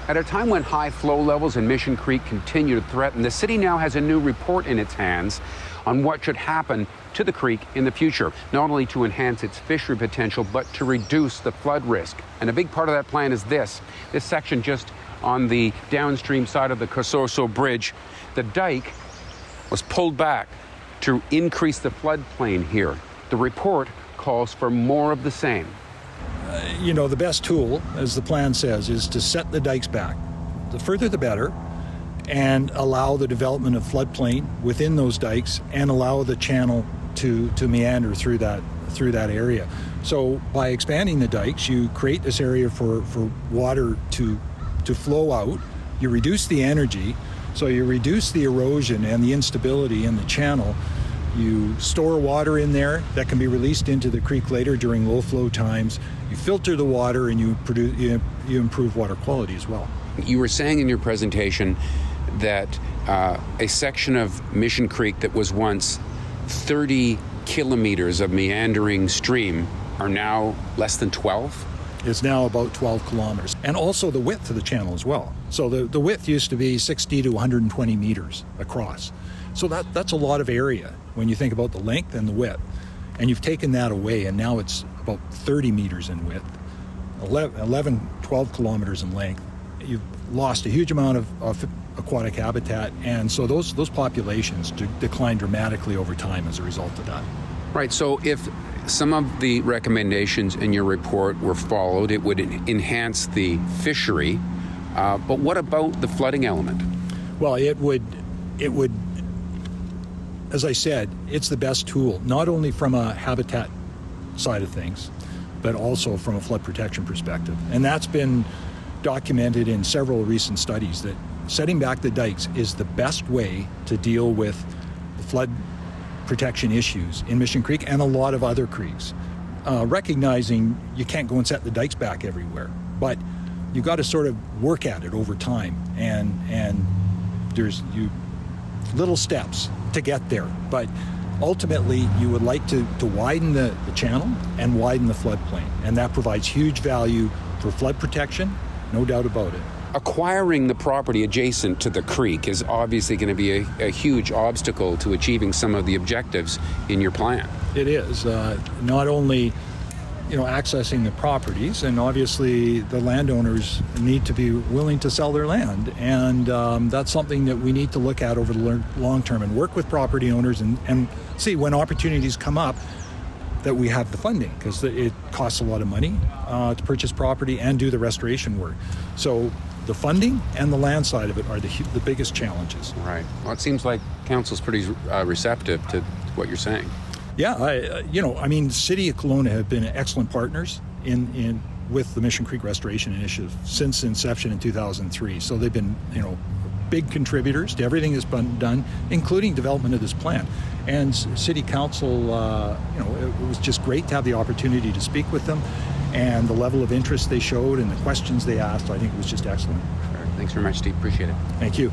At a time when high flow levels in Mission Creek continue to threaten, the city now has a new report in its hands on what should happen to the creek in the future, not only to enhance its fishery potential, but to reduce the flood risk. And a big part of that plan is this section just on the downstream side of the Cososo Bridge. The dike was pulled back to increase the floodplain here. The report calls for more of the same. The best tool, as the plan says, is to set the dikes back. The further the better, and allow the development of floodplain within those dikes and allow the channel to meander through that area. So by expanding the dikes, you create this area for water to flow out. You reduce the energy, so you reduce the erosion and the instability in the channel. You store water in there that can be released into the creek later during low flow times. You filter the water and you improve water quality as well. You were saying in your presentation that a section of Mission Creek that was once 30 kilometers of meandering stream are now less than 12? It's now about 12 kilometers. And also the width of the channel as well. So the width used to be 60 to 120 meters across. So that's a lot of area when you think about the length and the width. And you've taken that away, and now it's about 30 meters in width, 12 kilometers in length. You've lost a huge amount of aquatic habitat, and so those populations decline dramatically over time as a result of that. Right, so if some of the recommendations in your report were followed, it would enhance the fishery, but what about the flooding element? Well, it would, as I said, it's the best tool, not only from a habitat side of things, but also from a flood protection perspective. And that's been documented in several recent studies that setting back the dikes is the best way to deal with the flood protection issues in Mission Creek and a lot of other creeks. Recognizing you can't go and set the dikes back everywhere, but you got to sort of work at it over time, and there's little steps to get there. But ultimately, you would like to widen the channel and widen the floodplain, and that provides huge value for flood protection, no doubt about it. Acquiring the property adjacent to the creek is obviously going to be a huge obstacle to achieving some of the objectives in your plan. It is. Not only accessing the properties, and obviously the landowners need to be willing to sell their land, and that's something that we need to look at over the long term and work with property owners and see when opportunities come up that we have the funding, because it costs a lot of money to purchase property and do the restoration work. So the funding and the land side of it are the biggest challenges. Right. Well, it seems like council's pretty receptive to what you're saying. Yeah, City of Kelowna have been excellent partners with the Mission Creek Restoration Initiative since inception in 2003. So they've been, big contributors to everything that's been done, including development of this plan. And City Council, it was just great to have the opportunity to speak with them, and the level of interest they showed and the questions they asked, I think it was just excellent. Sure. Thanks very much, Steve. Appreciate it. Thank you.